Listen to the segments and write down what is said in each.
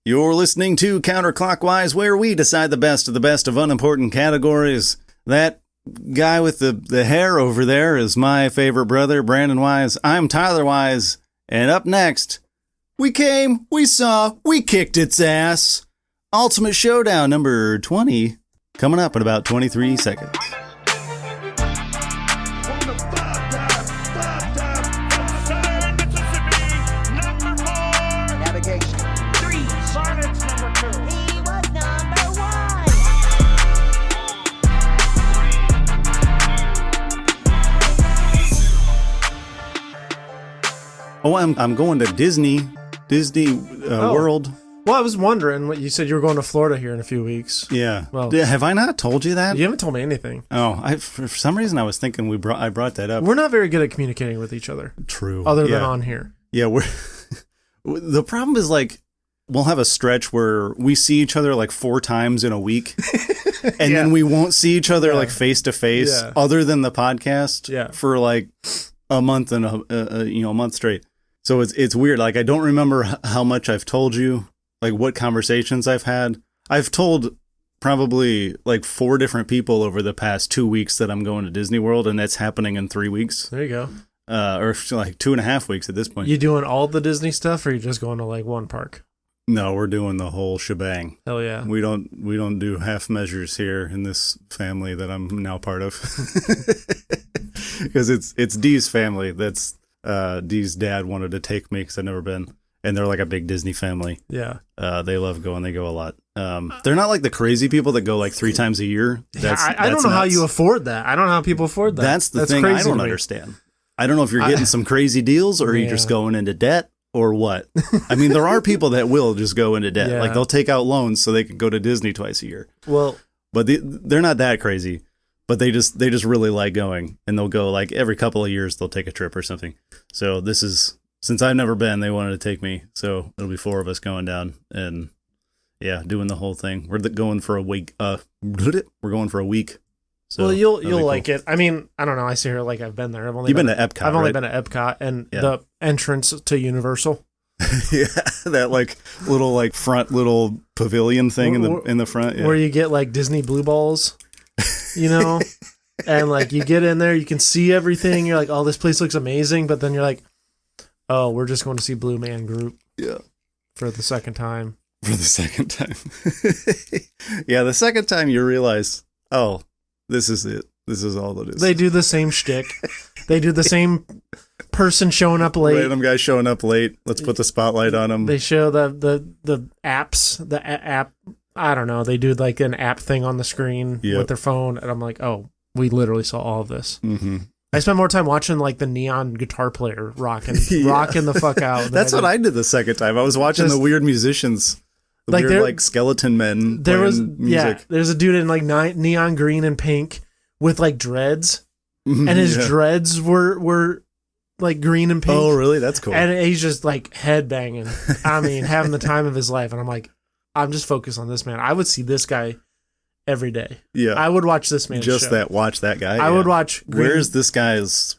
You're listening to Counterclockwise, where we decide the best of unimportant categories. That guy with the hair over there is my favorite brother, Brandon Wise. I'm Tyler Wise. And up next, we came, we saw, we kicked its ass. Ultimate Showdown number 20, coming up in about 23 seconds. Oh, I'm going to Disney World. Well, I was wondering what you said. You were going to Florida here in a few weeks. Yeah. Well, have I not told you that? You haven't told me anything. Oh, for some reason I was thinking I brought that up. We're not very good at communicating with each other. True. Other than on here. Yeah, the problem is like we'll have a stretch where we see each other like 4 times in a week, and then we won't see each other like face to face, other than the podcast, for like a month and a month straight. So it's weird. Like I don't remember how much I've told you, like what conversations I've had. I've told probably like 4 different people over the past 2 weeks that I'm going to Disney World, and that's happening in 3 weeks. There you go. Or like 2.5 weeks at this point. You doing all the Disney stuff, or are you just going to like one park? No, we're doing the whole shebang. Hell yeah. We don't do half measures here in this family that I'm now part of. Because it's Dee's family. That's Dee's dad wanted to take me because I've never been. And they're like a big Disney family. Yeah. They love going. They go a lot. They're not like the crazy people that go like 3 times a year. I don't know how you afford that. I don't know how people afford that. That's the thing I don't understand. I don't know if you're getting some crazy deals or you're just going into debt or what. I mean, there are people that will just go into debt. Yeah. Like they'll take out loans so they can go to Disney twice a year. Well, but they're not that crazy. But they just really like going, and they'll go like every couple of years they'll take a trip or something. So this is, since I've never been, they wanted to take me. So it'll be 4 of us going down and doing the whole thing. We're going for a week. We're going for a week. So well, you'll like cool. It. I mean, I don't know. I see her like I've been there. You've been to Epcot. I've only been to Epcot and the entrance to Universal. Yeah, that like little like front little pavilion thing in the front, where you get like Disney blue balls. You know, and like you get in there, you can see everything. You're like, oh, this place looks amazing. But then you're like, oh, we're just going to see Blue Man Group. Yeah. For the second time. Yeah, the second time you realize, oh, this is it. This is all that is. They do the same shtick. They do the same person showing up late. Random guy showing up late. Let's put the spotlight on him. They show the apps, the app. I don't know. They do like an app thing on the screen with their phone. And I'm like, oh, we literally saw all of this. Mm-hmm. I spent more time watching like the neon guitar player rocking the fuck out. That's what I did the second time. I was watching the weird musicians, weird skeleton men. There was music. There's a dude in like neon green and pink with like dreads, and his dreads were like green and pink. Oh, really? That's cool. And he's just like head banging. I mean, having the time of his life. And I'm like, I'm just focused on this man. I would see this guy every day. Yeah. I would watch this man. Watch that guy. I would watch. Where's this guy's,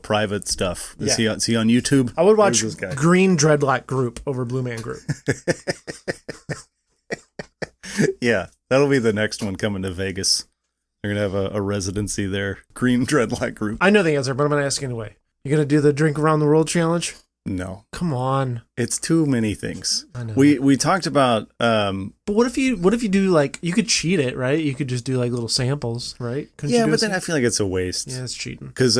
private stuff? Is he on YouTube? I would watch Green Dreadlock Group over Blue Man Group. Yeah. That'll be the next one coming to Vegas. They're going to have a residency there. Green Dreadlock Group. I know the answer, but I'm going to ask anyway. You going to do the Drink Around the World challenge? No. Come on. It's too many things. I know. We talked about but what if you do like, you could cheat it, right? You could just do like little samples, right? But then I feel like it's a waste. Yeah, it's cheating. Cuz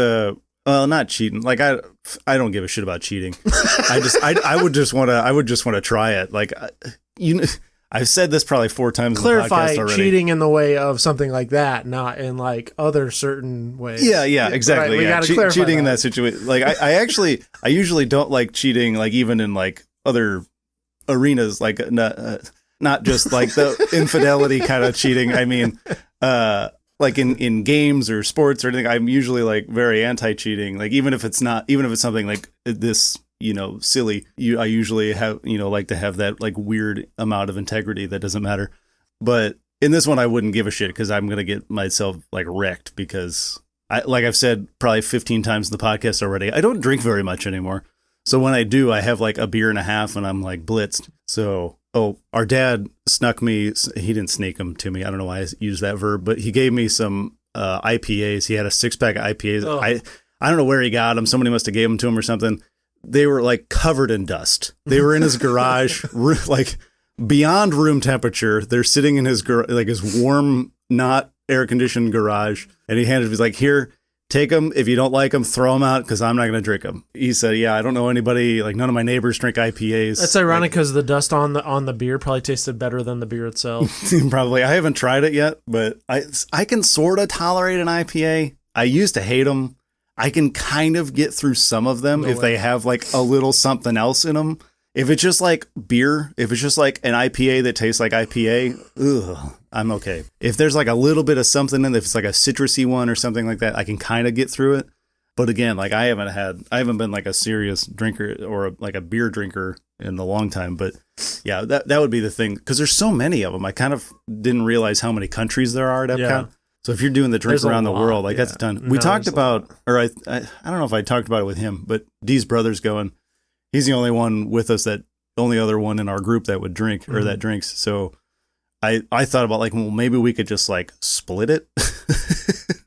not cheating. Like I don't give a shit about cheating. I would just want to try it. Like I've said this probably 4 times in the podcast already. Cheating in the way of something like that, not in like other certain ways. Yeah, exactly. Right, we gotta clarify cheating in that situation. Like I usually don't like cheating, like even in like other arenas, like not just like the infidelity kind of cheating. I mean, like in games or sports or anything, I'm usually like very anti-cheating. Like even if it's something like this, silly, I usually have, like to have that like weird amount of integrity that doesn't matter. But in this one, I wouldn't give a shit because I'm going to get myself like wrecked because like I've said probably 15 times in the podcast already, I don't drink very much anymore. So when I do, I have like a beer and a half and I'm like blitzed. So our dad snuck me. He didn't sneak them to me. I don't know why I used that verb, but he gave me some IPAs. He had a 6-pack of IPAs. Oh. I don't know where he got them. Somebody must have gave them to him or something. They were like covered in dust. They were in his garage, like beyond room temperature. They're sitting in his his warm, not air conditioned garage. And he handed. He's like, "Here, take them. If you don't like them, throw them out because I'm not going to drink them." He said, "Yeah, I don't know anybody. Like none of my neighbors drink IPAs." That's ironic because the dust on the beer probably tasted better than the beer itself. Probably. I haven't tried it yet, but I can sort of tolerate an IPA. I used to hate them. I can kind of get through some of them if they have like a little something else in them. If it's just like beer, if it's just like an IPA that tastes like IPA, I'm okay. If there's like a little bit of something in it, if it's like a citrusy one or something like that, I can kind of get through it. But again, like I haven't been like a serious drinker or like a beer drinker in a long time. But yeah, that would be the thing because there's so many of them. I kind of didn't realize how many countries there are at Epcot. Yeah. So if you're doing the drink around the world, like that's a ton. We talked about, or I don't know if I talked about it with him, but Dee's brother's going. He's the only one with us only other one in our group that would drink or that drinks. So I thought about like, well, maybe we could just like split it.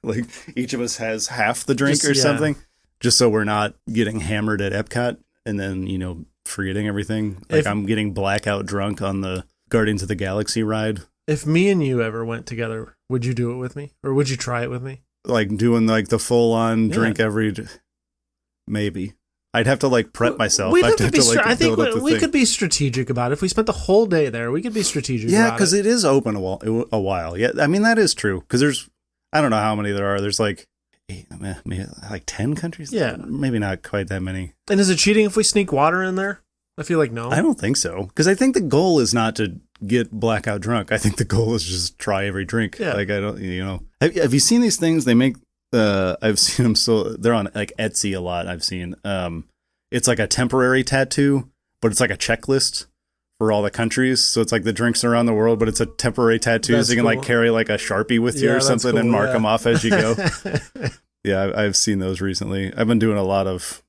Like each of us has half the drink or something, just so we're not getting hammered at Epcot and then, forgetting everything. Like I'm getting blackout drunk on the Guardians of the Galaxy ride. If me and you ever went together, would you do it with me or would you try it with me? Like doing like the full on drink maybe. I'd have to like prep myself. I think we could be strategic about it. If we spent the whole day there, we could be strategic about it. Yeah, because it is open a while. Yeah, I mean, that is true. Because I don't know how many there are. There's like 10 countries? Yeah. Maybe not quite that many. And is it cheating if we sneak water in there? I feel like no. I don't think so. Because I think the goal is not to get blackout drunk. I think the goal is just try every drink. Yeah. Like, I don't, Have you seen these things? They make, I've seen them, so they're on like Etsy a lot. I've seen, it's like a temporary tattoo, but it's like a checklist for all the countries. So it's like the drinks around the world, but it's a temporary tattoo. That's so you can like carry like a Sharpie with you or something and mark them off as you go. Yeah. I've seen those recently. I've been doing a lot of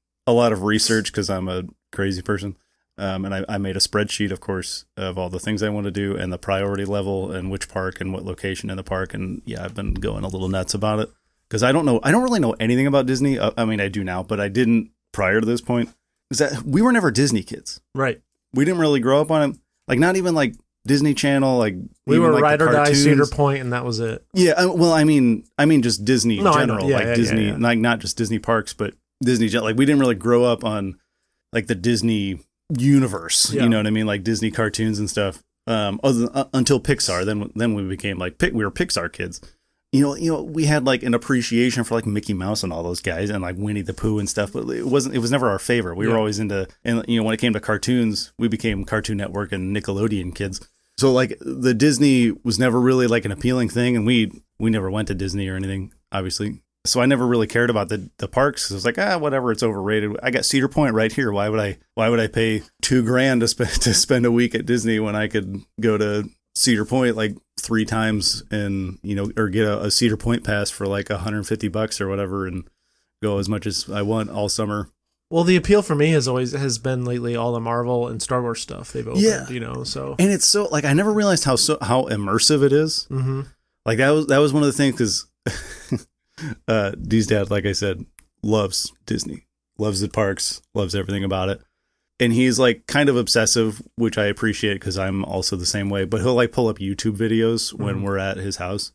research because I'm a crazy person. And I made a spreadsheet, of course, of all the things I want to do and the priority level and which park and what location in the park. And yeah, I've been going a little nuts about it because I don't really know anything about Disney. I mean, I do now, but I didn't prior to this point. Is that we were never Disney kids. Right. We didn't really grow up on it. Like not even like Disney Channel. Like we were Ride or Die Cedar Point, and that was it. Yeah. Well, I mean just Disney in general, Disney, like not just Disney parks, but Disney. Like we didn't really grow up on like the Disney universe, you know what I mean, like Disney cartoons and stuff. Until Pixar, then we became like we were Pixar kids. We had like an appreciation for like Mickey Mouse and all those guys and like Winnie the Pooh and stuff, but it was never our favorite. We were always into, and when it came to cartoons, we became Cartoon Network and Nickelodeon kids. So like the Disney was never really like an appealing thing, and we never went to Disney or anything, obviously. So I never really cared about the parks. It was like, whatever, it's overrated. I got Cedar Point right here. Why would I pay $2,000 to spend a week at Disney when I could go to Cedar Point like 3 times and, or get a Cedar Point pass for like $150 or whatever and go as much as I want all summer. Well, the appeal for me has been lately all the Marvel and Star Wars stuff they've opened, so. And it's so like, I never realized how immersive it is. Mm-hmm. Like that was one of the things because Dee's dad, like I said, loves Disney, loves the parks, loves everything about it. And he's like kind of obsessive, which I appreciate because I'm also the same way. But he'll like pull up YouTube videos when we're at his house,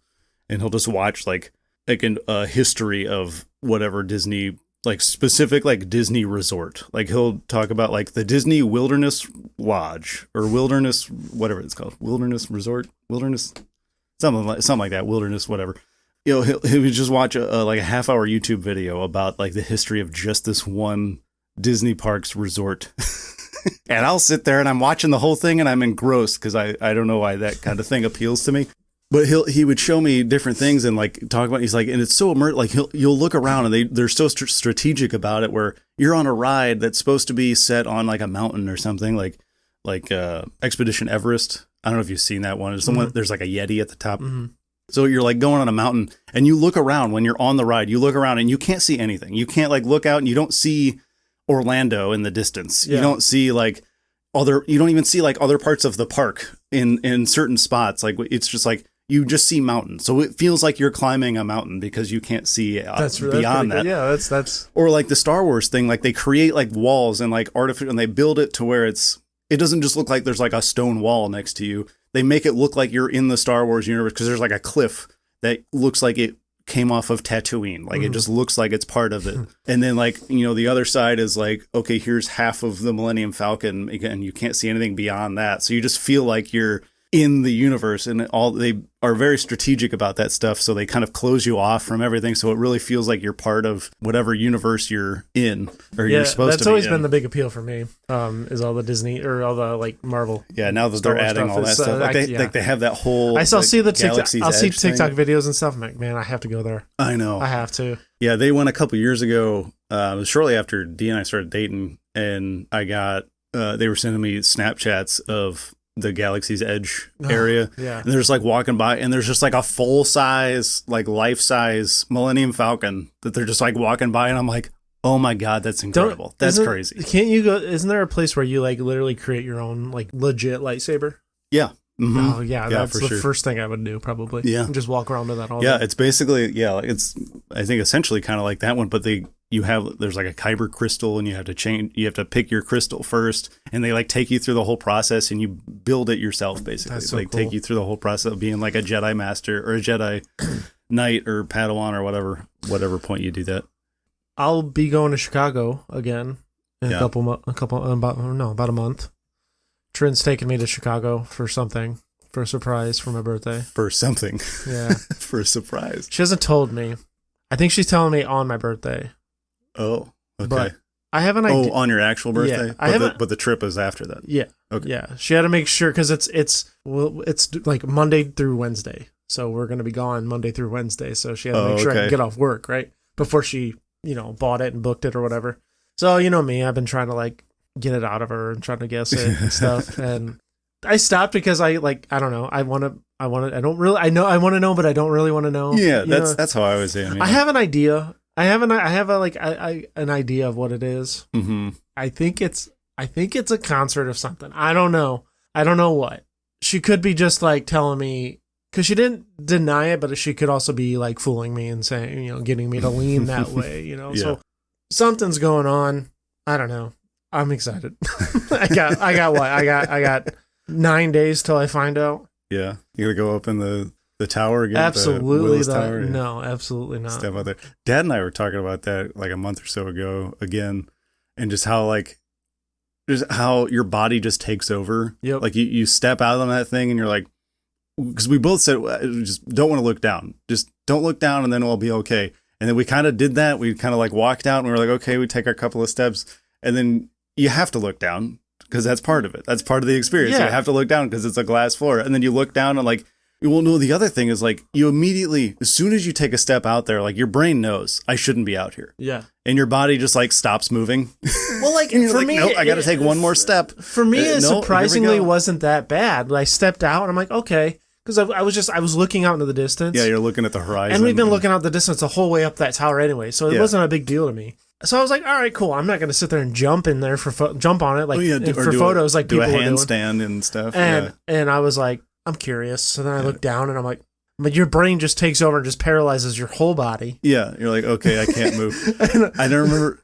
and he'll just watch like a history of whatever Disney, like specific like Disney resort. Like he'll talk about like the Disney Wilderness Lodge or Wilderness, whatever it's called, Wilderness Resort, Wilderness, something like that, Wilderness, whatever. He would just watch like a half-hour YouTube video about like the history of just this one Disney Parks resort. And I'll sit there and I'm watching the whole thing and I'm engrossed because I don't know why that kind of thing appeals to me. But he would show me different things and like talk about, he's like, and it's so immersed, like you'll look around and they're so strategic about it where you're on a ride that's supposed to be set on like a mountain or something like Expedition Everest. I don't know if you've seen that one. There's like a Yeti at the top. Mm-hmm. So you're like going on a mountain and you look around when you're on the ride, you look around and you can't see anything. You can't like look out and you don't see Orlando in the distance. Yeah. You don't see like, you don't even see like other parts of the park in certain spots. Like it's just like you just see mountains. So it feels like you're climbing a mountain because you can't see beyond that. Yeah, that's or like the Star Wars thing. Like they create like walls and like artificial, and they build it to where it doesn't just look like there's like a stone wall next to you. They make it look like you're in the Star Wars universe because there's like a cliff that looks like it came off of Tatooine. Like it just looks like it's part of it. And then like, the other side is like, okay, here's half of the Millennium Falcon and you can't see anything beyond that. So you just feel like you're in the universe, and they are very strategic about that stuff. So they kind of close you off from everything. So it really feels like you're part of whatever universe you're in or you're supposed to be. That's always been the big appeal for me. Is all the Disney or all the like Marvel. Yeah. Now that they're adding all that stuff, like they have that whole, I'll see the TikTok, I'll see TikTok thing. videos and stuff. I'm like, man, I have to go there. I know. I have to. Yeah. They went a couple years ago, shortly after Dee and I started dating, and I got, they were sending me Snapchats of the Galaxy's Edge area. Yeah. And they're just like walking by, and there's just like a full size, like life size Millennium Falcon that they're just like walking by. And I'm like, oh my God, that's incredible. That's crazy. Can't you go, isn't there a place where you like literally create your own like legit lightsaber? Yeah. Mm-hmm. Oh yeah. That's the first thing I would do probably. Yeah. And just walk around with that all day. Yeah. It's basically, it's, I think essentially kind of like that one, but there's like a kyber crystal, and you have to pick your crystal first, and they like take you through the whole process, and you build it yourself basically. That's so like cool. Take you through the whole process of being like a Jedi master or a Jedi knight or Padawan or whatever point you do that. I'll be going to Chicago again in about a month. Trin's taking me to Chicago for a surprise for my birthday. For something. Yeah. For a surprise. She hasn't told me. I think she's telling me on my birthday. Oh, okay. But I have an idea. Oh, on your actual birthday? Yeah, but the trip is after that. Yeah. Okay. Yeah. She had to make sure because it's like Monday through Wednesday. So we're going to be gone Monday through Wednesday. So she had to make sure I could get off work, right? Before she, bought it and booked it or whatever. So, me, I've been trying to like get it out of her and trying to guess it and stuff. And I stopped because I don't know. I want to, I want to know, but I don't really want to know. Yeah. That's how I was saying. I have an idea. I have an idea of what it is. Mm-hmm. I think it's a concert of something. I don't know what. She could be just like telling me, because she didn't deny it, but she could also be like fooling me and saying, getting me to lean that way, Yeah. So something's going on. I don't know. I'm excited. I got 9 days till I find out. Yeah. You gotta go up in the tower again? Absolutely the tower? Yeah. No, absolutely not. Step out there. Dad and I were talking about that like a month or so ago again, and just how your body just takes over. Yep. Like you step out on that thing and you're like, because we both said, just don't want to look down. Just don't look down and then it'll be okay. And then we kind of did that. We kind of like walked out and we were like, okay, we take our couple of steps, and then you have to look down because that's part of it. That's part of the experience. Yeah. You have to look down because it's a glass floor. And then you look down and like, well, no, the other thing is like you immediately, as soon as you take a step out there, like your brain knows I shouldn't be out here. Yeah. And your body just like stops moving. Well, like for for me, nope, I got to take one more step. For me, it no, surprisingly wasn't that bad. I stepped out and I'm like, okay. Because I was looking out into the distance. Yeah, you're looking at the horizon. And we've been looking out the distance the whole way up that tower anyway. So it wasn't a big deal to me. So I was like, all right, cool. I'm not going to sit there and jump in there jump on it for photos like people were doing. Do a handstand and stuff. And I was like, I'm curious. So then I looked down and I'm like, but your brain just takes over and just paralyzes your whole body. Yeah. You're like, okay, I can't move. I don't remember.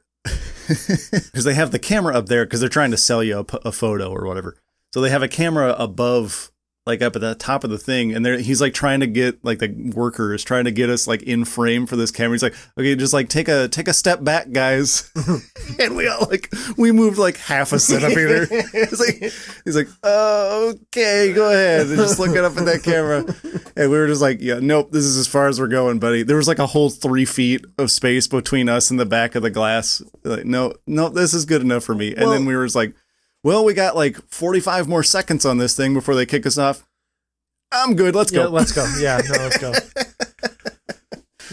Because they have the camera up there because they're trying to sell you a photo or whatever. So they have a camera above, like up at the top of the thing, and he's like trying to get, like the worker is trying to get us like in frame for this camera. He's like, okay, just like take a step back, guys. And we moved like half a centimeter. He's like, oh, okay, go ahead. And just looking up at that camera. And we were just like, yeah, nope, this is as far as we're going, buddy. There was like a whole 3 feet of space between us and the back of the glass. Like, no, this is good enough for me. And then we were just like, well, we got like 45 more seconds on this thing before they kick us off. I'm good. Let's go. Yeah, let's go. Yeah, no, let's go.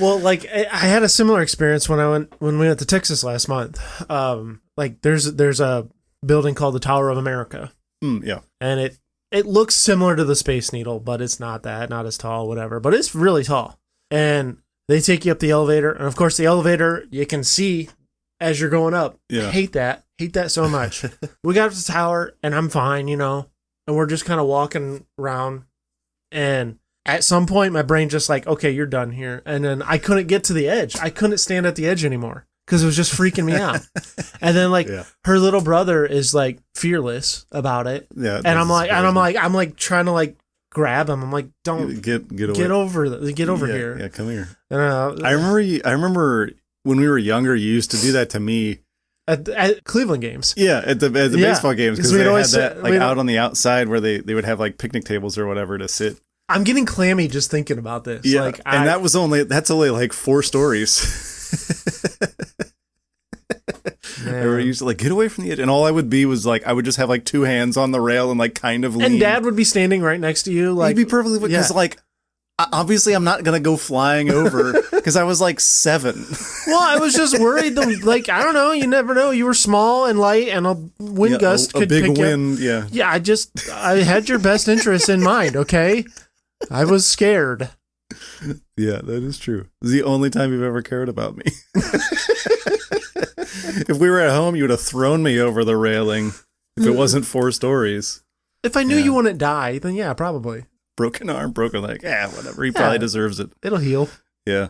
Well, like I had a similar experience when we went to Texas last month. Like there's a building called the Tower of America. Yeah. And it looks similar to the Space Needle, but it's not as tall, whatever. But it's really tall. And they take you up the elevator, and of course the elevator you can see as you're going up. Yeah. Hate Hate that so much. We got to the tower, and I'm fine, and we're just kind of walking around, and at some point, my brain just like, okay, you're done here. And then I couldn't get to the edge. I couldn't stand at the edge anymore because it was just freaking me out. And then her little brother is like fearless about it. Yeah. And I'm like trying to like grab him. I'm like, don't get away. Get over here. Yeah, come here. I remember when we were younger, you used to do that to me. At Cleveland games. Yeah, at the baseball games. Because they always had that out on the outside where they would have like picnic tables or whatever to sit. I'm getting clammy just thinking about this. Yeah, that's only like 4 stories. I used to like get away from the edge, and all I would be was like I would just have like 2 hands on the rail and like kind of lean. And Dad would be standing right next to you, like he'd be perfectly because like obviously I'm not gonna go flying over because I was like 7. Well, I was just worried. Like I don't know, you never know. You were small and light, and a wind gust could big pick wind. You up. Yeah. I had your best interests in mind. Okay. I was scared. Yeah, that is true. It's the only time you've ever cared about me. If we were at home, you would have thrown me over the railing if it wasn't 4 stories. If I knew you wouldn't die, then yeah, probably. Broken arm, broken leg. Yeah, whatever. He probably deserves it. It'll heal. Yeah.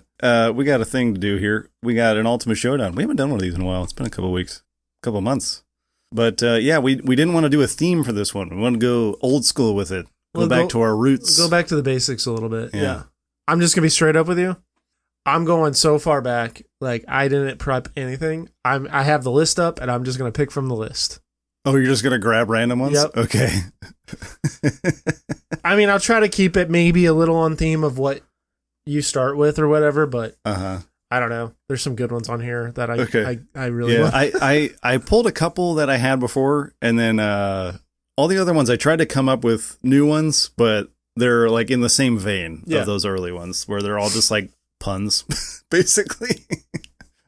We got a thing to do here. We got an Ultimate Showdown. We haven't done one of these in a while. It's been a couple weeks, couple months. But we didn't want to do a theme for this one. We want to go old school with it. Go back to our roots. Go back to the basics a little bit. Yeah. I'm just going to be straight up with you. I'm going so far back. Like, I didn't prep anything. I have the list up, and I'm just going to pick from the list. Oh, you're just going to grab random ones? Yep. Okay. I mean, I'll try to keep it maybe a little on theme of what you start with or whatever, but I don't know. There's some good ones on here that I really love. I pulled a couple that I had before, and then all the other ones, I tried to come up with new ones, but they're like in the same vein of those early ones where they're all just like puns, basically.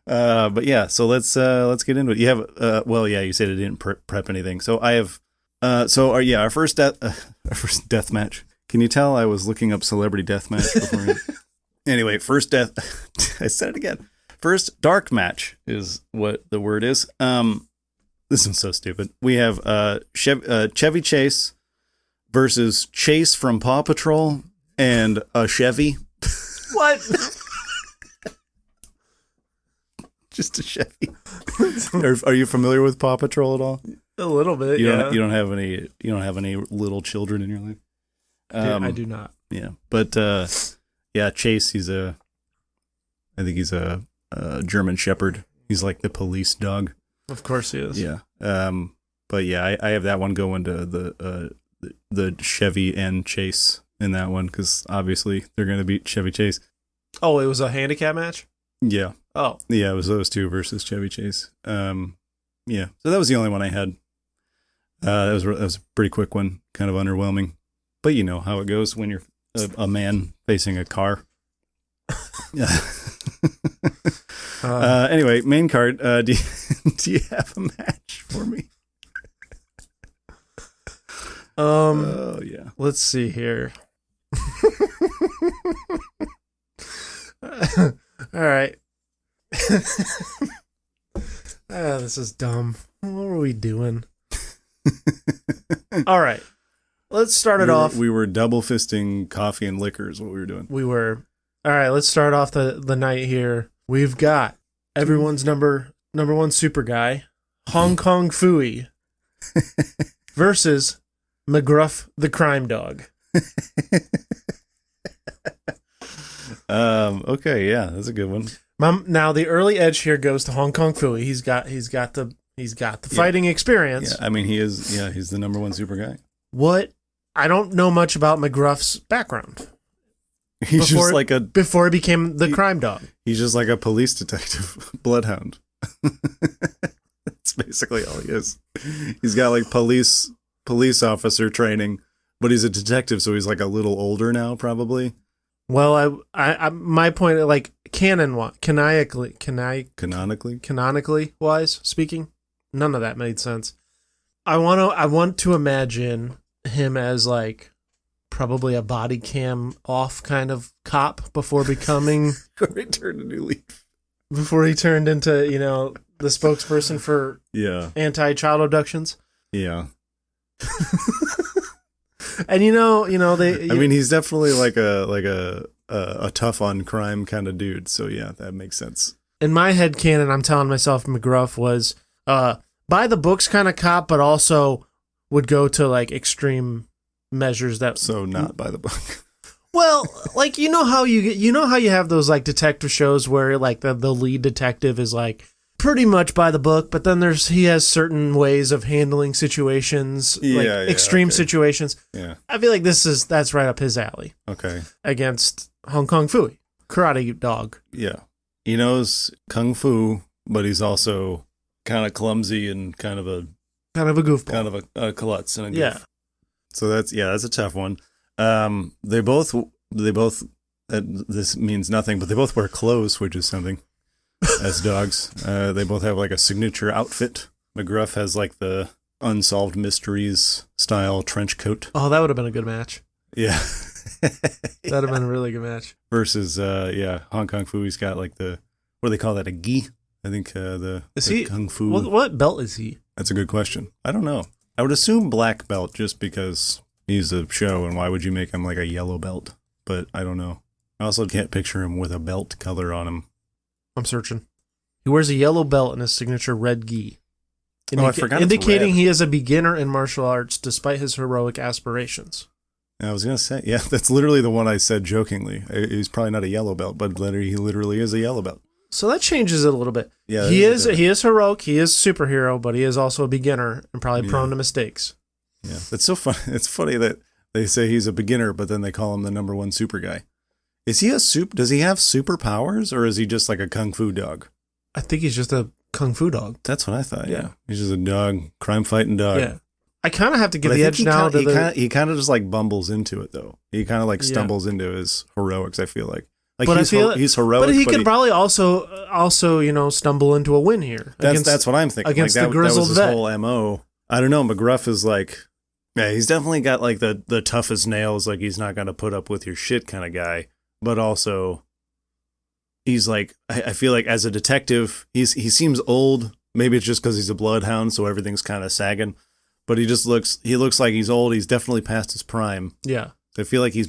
But yeah, so let's get into it. You have, you said it didn't prep anything. So I have, our first death match. Can you tell I was looking up celebrity death match before? Anyway, first death, I said it again. First dark match is what the word is. This is so stupid. We have Chevy Chase versus Chase from Paw Patrol and a Chevy. What? Just a Chevy. Are you familiar with Paw Patrol at all? A little bit. You don't have any little children in your life. I do not. Yeah, but Chase. I think he's a German Shepherd. He's like the police dog. Of course he is. Yeah. But yeah, I have that one going to the Chevy and Chase in that one because obviously they're going to beat Chevy Chase. Oh, it was a handicap match? Yeah. Oh. Yeah, it was those two versus Chevy Chase. Yeah. So that was the only one I had. That was a pretty quick one, kind of underwhelming. But you know how it goes when you're a man facing a car. Yeah. Anyway, main card. Do you have a match for me? Oh yeah. Let's see here. All right. This is dumb. What were we doing? All right. Let's start it off. We were double fisting coffee and liquor is what we were doing. We were. All right, let's start off the night here. We've got everyone's number one super guy, Hong Kong Phooey, versus McGruff the crime dog. Okay, yeah, that's a good one. Now the early edge here goes to Hong Kong Phooey. He's got the fighting experience. Yeah, I mean he's the number one super guy. What? I don't know much about McGruff's background. He's before he became the crime dog. He's just like a police detective, bloodhound. That's basically all he is. He's got like police officer training, but he's a detective, so he's like a little older now, probably. Well, I my point, like canonically wise speaking, none of that made sense. I want to imagine him as like probably a body cam off kind of cop before becoming before he turned a new leaf. Before he turned into, the spokesperson for anti-child abductions. Yeah. And they. I mean, he's definitely like a tough on crime kind of dude. So yeah, that makes sense. In my head canon, I'm telling myself McGruff was by the books kind of cop, but also would go to like extreme measures that. So not by the book. Well, like how you have those like detective shows where like the lead detective is like pretty much by the book, but then he has certain ways of handling situations, extreme situations. Yeah, I feel like that's right up his alley. Okay, against Hong Kong Phooey, karate dog. Yeah, he knows kung fu, but he's also kind of clumsy and kind of a goofball, kind of a klutz and a goof. So that's a tough one. They both. This means nothing, but they both wear clothes, which is something. As dogs, they both have like a signature outfit. McGruff has like the Unsolved Mysteries style trench coat. Oh, that would have been a good match. Yeah, that'd have been a really good match. Versus, Hong Kong Phooey's got like what do they call that? A gi? I think the kung fu. What belt is he? That's a good question. I don't know. I would assume black belt just because he's a show, and why would you make him like a yellow belt? But I don't know. I also can't picture him with a belt color on him. I'm searching. He wears a yellow belt and his signature red gi. I forgot indicating he is a beginner in martial arts despite his heroic aspirations. I was going to say, yeah, that's literally the one I said jokingly. He's probably not a yellow belt, but he literally is a yellow belt. So that changes it a little bit. Yeah, he is heroic, he is superhero, but he is also a beginner and probably prone to mistakes. Yeah, it's so funny. It's funny that they say he's a beginner, but then they call him the number one super guy. Is he does he have superpowers, or is he just like a kung fu dog? I think he's just a kung fu dog. That's what I thought. Yeah. He's just a dog, crime fighting dog. Yeah. I kind of have to give the edge now to he kind of just like bumbles into it though. He kind of like stumbles into his heroics, I feel like. But he's heroic. But he could probably also stumble into a win here. That's what I'm thinking. Against like the grizzled that was his whole MO. I don't know. McGruff is like, yeah, he's definitely got like the toughest nails. Like he's not going to put up with your shit kind of guy. But also, he's like, I feel like as a detective, he seems old. Maybe it's just because he's a bloodhound, so everything's kind of sagging. But he looks like he's old. He's definitely past his prime. Yeah. I feel like he's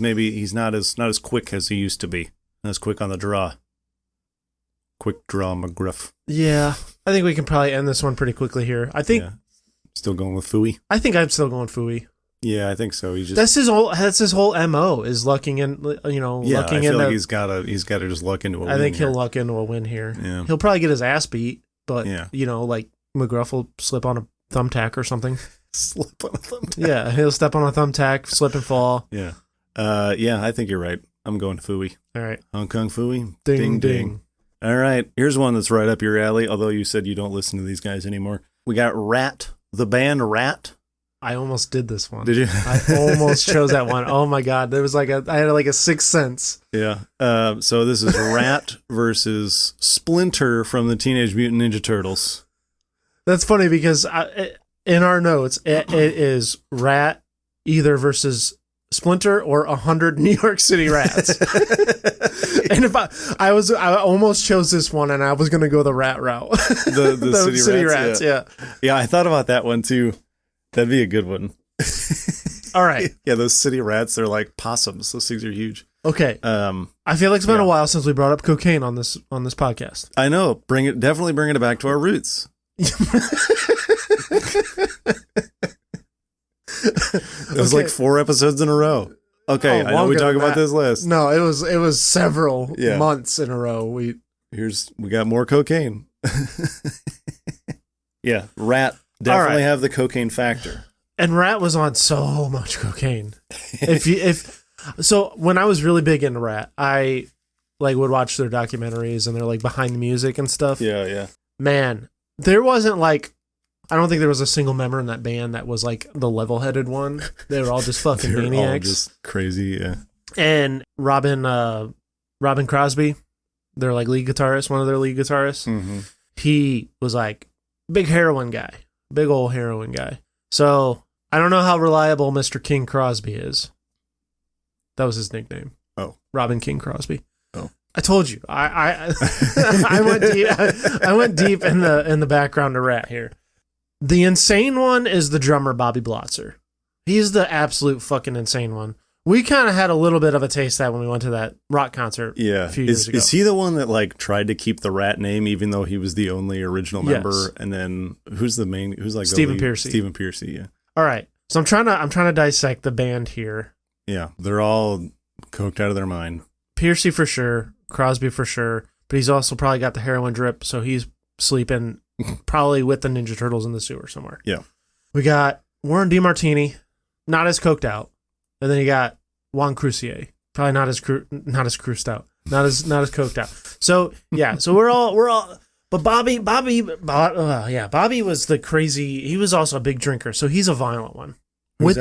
not as quick as he used to be. Not as quick on the draw. Quick draw McGruff. Yeah. I think we can probably end this one pretty quickly here. I think. Yeah. Still going with Phooey? I think I'm still going Phooey. Yeah, I think so. That's his whole MO is lucking in, lucking in. Like he's got to just luck into a win. I think he'll luck into a win here. Yeah. He'll probably get his ass beat, but like McGruff will slip on a thumbtack or something. Slip on a thumbtack. Yeah, he'll step on a thumbtack, slip and fall. Yeah. I think you're right. I'm going Phooey. All right. Hong Kong Phooey. Ding, ding. All right. Here's one that's right up your alley, although you said you don't listen to these guys anymore. We got Rat, the band Rat. I almost did this one. Did you? I almost chose that one. Oh my God. There was I had like a sixth sense. Yeah. So this is Rat versus Splinter from the Teenage Mutant Ninja Turtles. That's funny because in our notes, it is Rat either versus Splinter or 100 New York City Rats. And if I almost chose this one and I was going to go the Rat route. The city rats. Yeah. Yeah. I thought about that one too. That'd be a good one. All right. Yeah, those city rats, they're like possums. Those things are huge. Okay. I feel like it's been a while since we brought up cocaine on this podcast. I know. Definitely bringing it back to our roots. It was like 4 episodes in a row. Okay, I know we talk about this last. No, it was several months in a row. We got more cocaine. Yeah, Rat. Definitely have the cocaine factor. And Rat was on so much cocaine. So when I was really big into Rat, I like would watch their documentaries and they're like behind the music and stuff. Yeah, yeah. Man, there wasn't like, I don't think there was a single member in that band that was like the level-headed one. They were all just fucking maniacs. All just crazy, yeah. And Robin Crosby, their like lead guitarist, one of their lead guitarists, he was like big heroin guy. Big old heroin guy. So I don't know how reliable Mr. King Crosby is. That was his nickname. Oh. Robin King Crosby. Oh. I told you. I went deep. I went deep in the background of Rat here. The insane one is the drummer Bobby Blotzer. He's the absolute fucking insane one. We kind of had a little bit of a taste of that when we went to that rock concert a few years ago. Is he the one that like tried to keep the Rat name even though he was the only original member? And then who's like Stephen Pearcy. Stephen Pearcy, yeah. All right. So I'm trying to dissect the band here. Yeah, they're all coked out of their mind. Pearcy for sure, Crosby for sure, but he's also probably got the heroin drip, so he's sleeping probably with the Ninja Turtles in the sewer somewhere. Yeah. We got Warren DeMartini, not as coked out. And then you got Juan Crucier, probably not as cruised out, not as coked out. So yeah, so we're all. But Bobby was the crazy. He was also a big drinker, so he's a violent one. Who's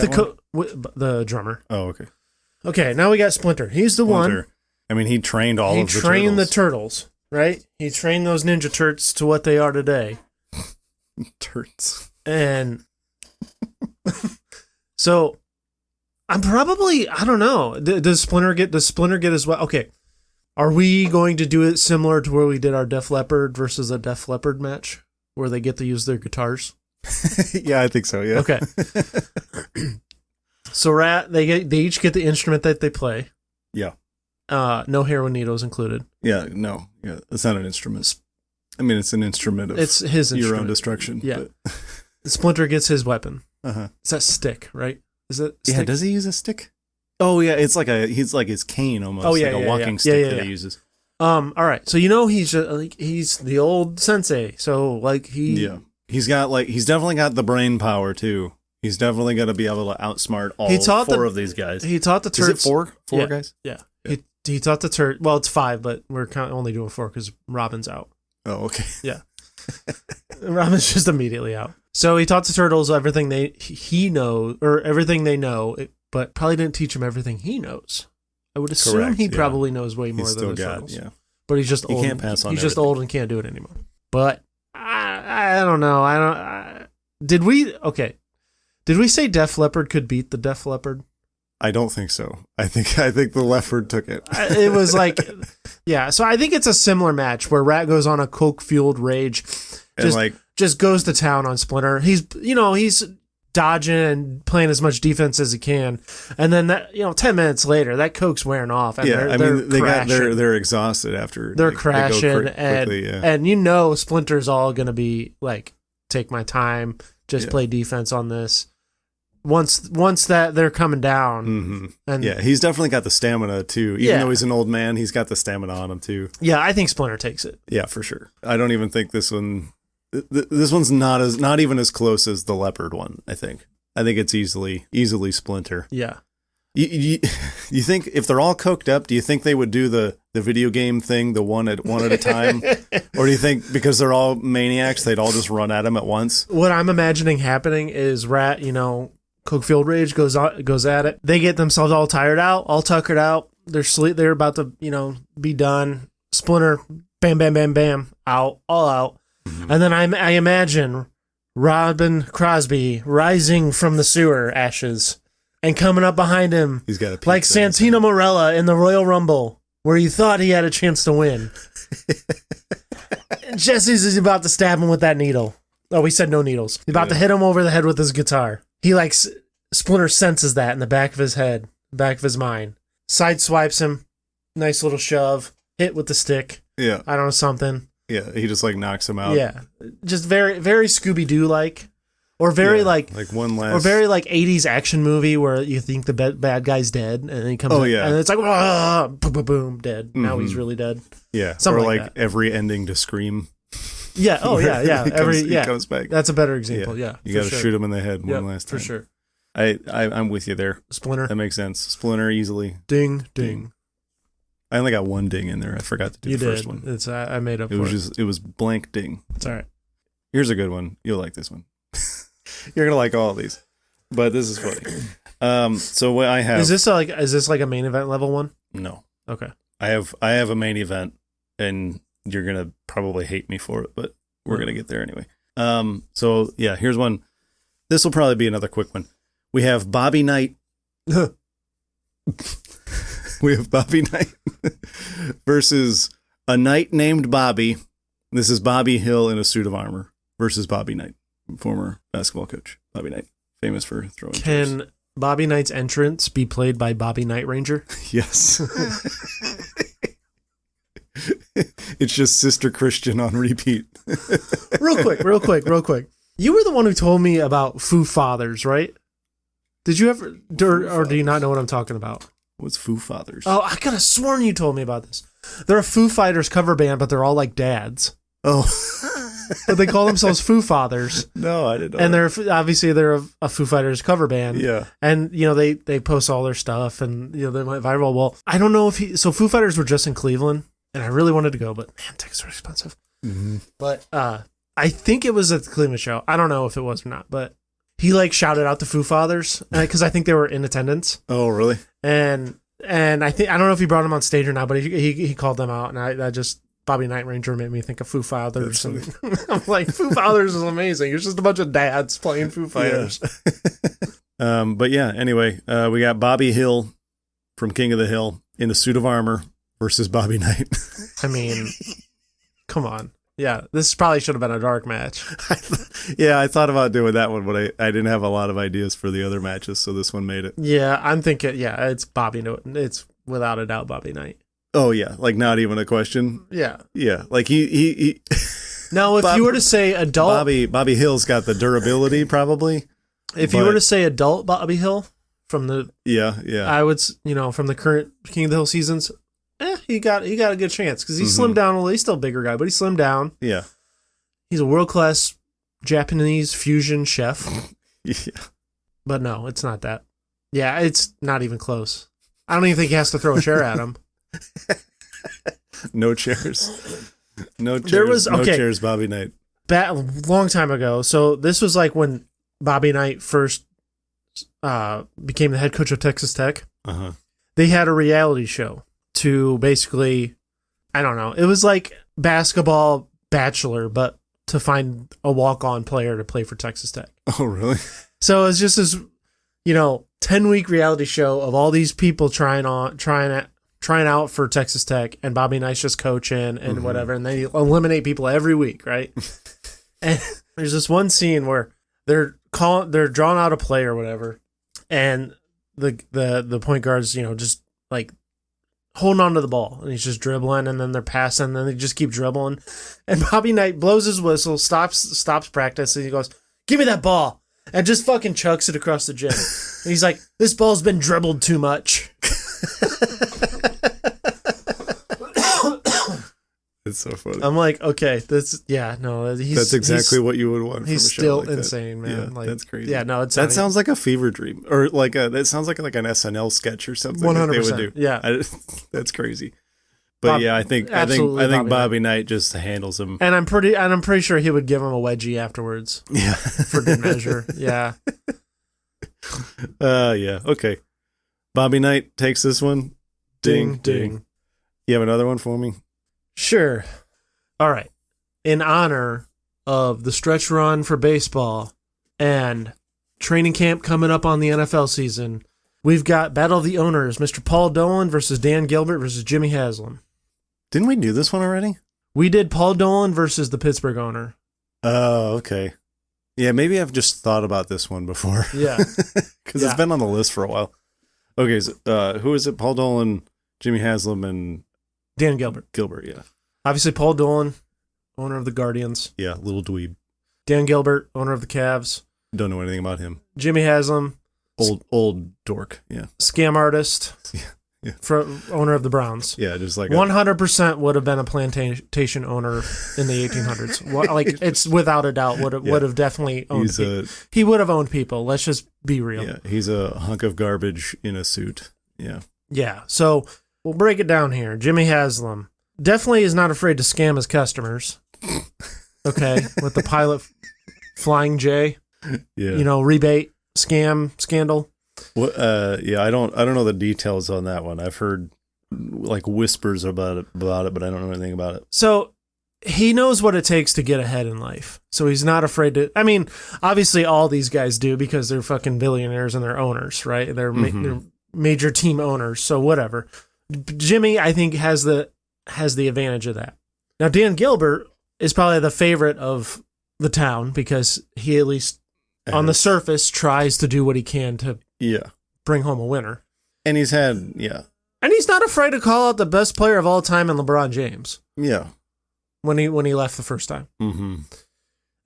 with the drummer. Oh, okay. Okay, now we got Splinter. He's the one. I mean, he trained all of the turtles. He trained the turtles, right? He trained those Ninja Turts to what they are today. Turts. And so I'm probably, I don't know. Does Splinter get as well? Okay. Are we going to do it similar to where we did our Def Leppard versus a Def Leppard match where they get to use their guitars? Yeah, I think so. Yeah. Okay. So Rat, they each get the instrument that they play. Yeah. No heroin needles included. Yeah. No. Yeah. It's not an instrument. I mean, it's an instrument of it's his your instrument. Own destruction. Yeah. Splinter gets his weapon. Uh-huh. It's that stick, right? Is it? Stick? Yeah. Does he use a stick? Oh yeah, he's like his cane almost. Oh yeah, like a walking stick that he uses. All right. So he's he's the old sensei. So like he's definitely got the brain power too. He's definitely going to be able to outsmart all four of these guys. He taught the turds. Is it four guys? Yeah. He taught the turd. Well, it's 5, but we're only doing 4 because Robin's out. Oh, okay. Yeah. Robin's just immediately out. So he taught the turtles everything he knows, or everything they know, but probably didn't teach him everything he knows. I would assume he probably knows way more than the turtles. Yeah. But he's just old. He can't pass on He's just old and can't do it anymore. But I don't know. Did we say Def Leppard could beat the Def Leppard? I don't think so. I think the Leopard took it. It was like, yeah. So I think it's a similar match where Rat goes on a coke-fueled rage, just goes to town on Splinter. He's dodging and playing as much defense as he can, and then 10 minutes later, that coke's wearing off. And they're exhausted after they're crashing, and Splinter's all gonna be like, take my time, just play defense on this. Once that they're coming down, mm-hmm. And he's definitely got the stamina too. Even though he's an old man, he's got the stamina on him too. Yeah, I think Splinter takes it. Yeah, for sure. I don't even think this one. This one's not even as close as the Leopard one. I think it's easily Splinter. Yeah. You think if they're all coked up, do you think they would do the video game thing, the one at a time, or do you think because they're all maniacs, they'd all just run at him at once? What I'm imagining happening is Rat, coke-fueled rage goes at it. They get themselves all tired out, all tuckered out. They're about to, be done. Splinter, bam, bam, bam, bam, out, all out. Mm-hmm. And then I imagine Robin Crosby rising from the sewer ashes and coming up behind him. He's got a like Santino Marella in the Royal Rumble, where he thought he had a chance to win. Jesse's is about to stab him with that needle. Oh, we said no needles. He's about to hit him over the head with his guitar. He Splinter senses that in the back of his head, back of his mind. Side swipes him, nice little shove, hit with the stick. Yeah, I don't know, something. Yeah, he just knocks him out. Yeah, just very very Scooby-Doo like, or very like one last, or very 80s action movie where you think the bad guy's dead and then he comes. And it's like boom, boom, boom, dead. Mm-hmm. Now he's really dead. Yeah, something or that. Every ending to Scream. Yeah. Oh, yeah. He comes back. That's a better example. Yeah. You got to shoot him in the head one last time. For sure. I'm with you there. Splinter. That makes sense. Splinter easily. Ding, ding. I only got one ding in there. I forgot to do the first one. It's I made up. It was blank ding. It's all right. Here's a good one. You'll like this one. You're gonna like all of these, but this is funny. So what I have is this like a main event level one? No. Okay. I have a main event, and you're gonna probably hate me for it, but we're gonna get there anyway. So yeah, here's one. This will probably be another quick one. We have Bobby Knight. We have Bobby Knight versus a knight named Bobby. This is Bobby Hill in a suit of armor versus Bobby Knight, former basketball coach. Bobby Knight, famous for throwing chairs. Can Bobby Knight's entrance be played by Bobby Night Ranger? Yes. It's just Sister Christian on repeat. Real quick. You were the one who told me about Foo Fathers, right? Did you ever, or do you not know what I'm talking about? What's Foo Fathers? Oh, I could have sworn you told me about this. They're a Foo Fighters cover band, but they're all like dads. Oh. But they call themselves Foo Fathers. No, I didn't know. And they're a Foo Fighters cover band. Yeah. And, they post all their stuff and, they went viral. Well, I don't know if so Foo Fighters were just in Cleveland and I really wanted to go, but man, tickets are expensive. Mm-hmm. But I think it was at the Cleveland show. I don't know if it was or not, but he shouted out the Foo Fathers because I think they were in attendance. Oh, really? And I don't know if he brought them on stage or not, but he called them out, and I just Bobby Night Ranger made me think of Foo Fathers. And I'm like, Foo Fathers is amazing. It's just a bunch of dads playing Foo Fighters. Yeah. But yeah, anyway, we got Bobby Hill from King of the Hill in a suit of armor versus Bobby Knight. I mean, come on. Yeah, this probably should have been a dark match. Yeah, I thought about doing that one, but I didn't have a lot of ideas for the other matches, so this one made it. Yeah, I'm thinking, it's Bobby Knight. It's without a doubt Bobby Knight. Oh, yeah, not even a question? Yeah. Yeah, he Now, if you were to say adult... Bobby Hill's got the durability, probably. If you were to say adult Bobby Hill from the... Yeah. I would, from the current King of the Hill seasons... he got a good chance because he slimmed down a little. He's still a bigger guy, but he slimmed down. Yeah. He's a world-class Japanese fusion chef. Yeah. But no, it's not that. Yeah, it's not even close. I don't even think he has to throw a chair at him. No chairs. No chairs. There was, no chairs, Bobby Knight. Long time ago. So this was when Bobby Knight first became the head coach of Texas Tech. Uh-huh. They had a reality show to basically, I don't know, it was like Basketball Bachelor, but to find a walk-on player to play for Texas Tech. Oh, really? So it's just this, 10-week reality show of all these people trying out for Texas Tech, and Bobby Knight's just coaching and whatever, and they eliminate people every week, right? And there's this one scene where they're drawing out a play or whatever, and the point guard's, just holding on to the ball, and he's just dribbling, and then they're passing, and then they just keep dribbling, and Bobby Knight blows his whistle, stops practice, and he goes, "Give me that ball," and just fucking chucks it across the gym. And he's like, "This ball's been dribbled too much." It's so funny. I'm like, okay, that's exactly what you would want. He's from a show still insane, man. Yeah, that's crazy. Yeah, no, that sounds like a fever dream, or that sounds like an SNL sketch or something. 100%. They would do. Yeah, that's crazy. But I think Bobby Knight just handles him, and I'm pretty sure he would give him a wedgie afterwards. Yeah, for good measure. Yeah. Yeah. Okay. Bobby Knight takes this one. Ding, ding. You have another one for me? Sure. All right. In honor of the stretch run for baseball and training camp coming up on the NFL season, we've got Battle of the Owners, Mr. Paul Dolan versus Dan Gilbert versus Jimmy Haslam. Didn't we do this one already? We did Paul Dolan versus the Pittsburgh owner. Oh, okay. Yeah, maybe I've just thought about this one before. Yeah. Because it's been on the list for a while. Okay, so, who is it? Paul Dolan, Jimmy Haslam, and... Dan Gilbert. Yeah. Obviously, Paul Dolan, owner of the Guardians. Yeah, little dweeb. Dan Gilbert, owner of the Cavs. Don't know anything about him. Jimmy Haslam. Old dork, yeah. Scam artist. Yeah. Owner of the Browns. Yeah, just 100% would have been a plantation owner in the 1800s. It's without a doubt would have definitely owned people. He would have owned people. Let's just be real. Yeah, he's a hunk of garbage in a suit. Yeah. Yeah, so we'll break it down here. Jimmy Haslam definitely is not afraid to scam his customers. Okay, with the pilot Flying J. Yeah. Rebate scam scandal. What? Yeah, I don't know the details on that one. I've heard whispers about it, but I don't know anything about it. So he knows what it takes to get ahead in life. So he's not afraid to. I mean, obviously all these guys do because they're fucking billionaires and they're owners, right? They're major team owners. So whatever. Jimmy, I think, has the advantage of that. Now, Dan Gilbert is probably the favorite of the town because he, at least on the surface, tries to do what he can to bring home a winner. And he's had, and he's not afraid to call out the best player of all time in LeBron James. Yeah. When he left the first time. Mm-hmm.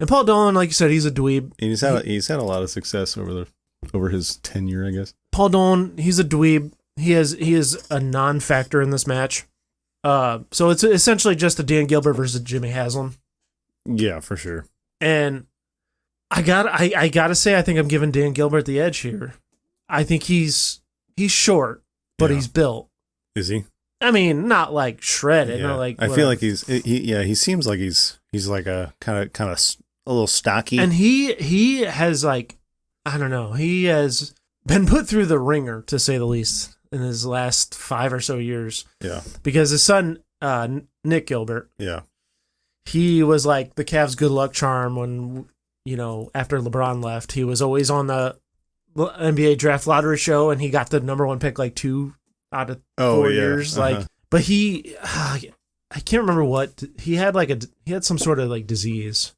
And Paul Dolan, like you said, he's a dweeb. And he's had a lot of success over his tenure, I guess. Paul Dolan, he's a dweeb. He is a non-factor in this match. So it's essentially just a Dan Gilbert versus Jimmy Haslam. Yeah, for sure. And I gotta say, I think I'm giving Dan Gilbert the edge here. I think he's short, but he's built. Is he? I mean, not like shredded. Yeah. Not like I feel like he seems like he's like a kind of a little stocky. And he has like, I don't know, he has been put through the ringer, to say the least, in his last 5 or so years. Yeah. Because his son, Nick Gilbert, he was like the Cavs' good luck charm when, after LeBron left. He was always on the NBA draft lottery show, and he got the number 1 pick like 2 out of 4 years. Like, but I can't remember what he had. He had some sort of like disease,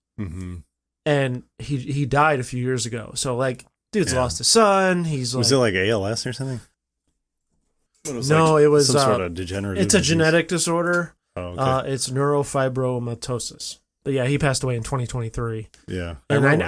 and he died a few years ago. So like, dude's lost his son. Was it like ALS or something? It was some sort of degenerative. It's a genetic disorder. Oh, okay. It's neurofibromatosis. But yeah, he passed away in 2023. Yeah, and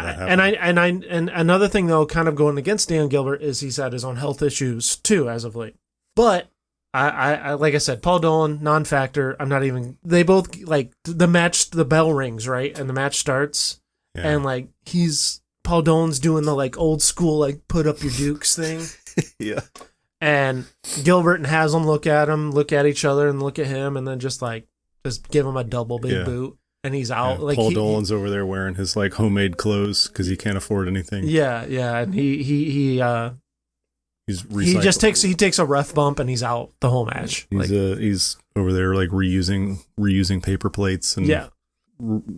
another thing though, kind of going against Dan Gilbert, is he's had his own health issues too as of late. But I like I said, Paul Dolan, non-factor. I'm not even. They both like the match. The bell rings, right, and the match starts, and like Paul Dolan's doing the like old school like put up your dukes thing. Yeah. And Gilbert and Haslam look at each other, and look at him, and then just give him a double big boot, and he's out. Yeah, like Paul Dolan's over there wearing his like homemade clothes because he can't afford anything. Yeah, and he just takes a ref bump, and he's out the whole match. He's over there like reusing paper plates and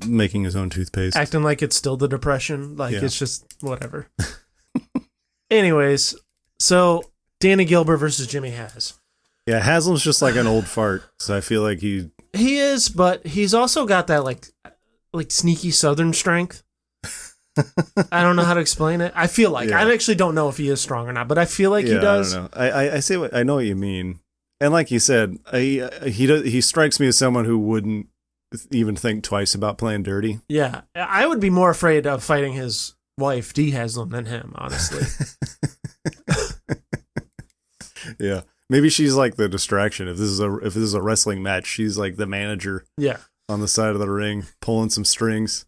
making his own toothpaste, acting like it's still the Depression, like it's just whatever. Anyways, so Danny Gilbert versus Jimmy Has. Yeah, Haslam's just like an old fart, so I feel like he is, but he's also got that like sneaky Southern strength. I don't know how to explain it. I feel like I actually don't know if he is strong or not, but I feel like he does. I don't know. I know what you mean, and like you said, he strikes me as someone who wouldn't even think twice about playing dirty. Yeah, I would be more afraid of fighting his wife Dee Haslam than him, honestly. Yeah, maybe she's like the distraction. If this is a wrestling match, she's like the manager. Yeah, on the side of the ring, pulling some strings.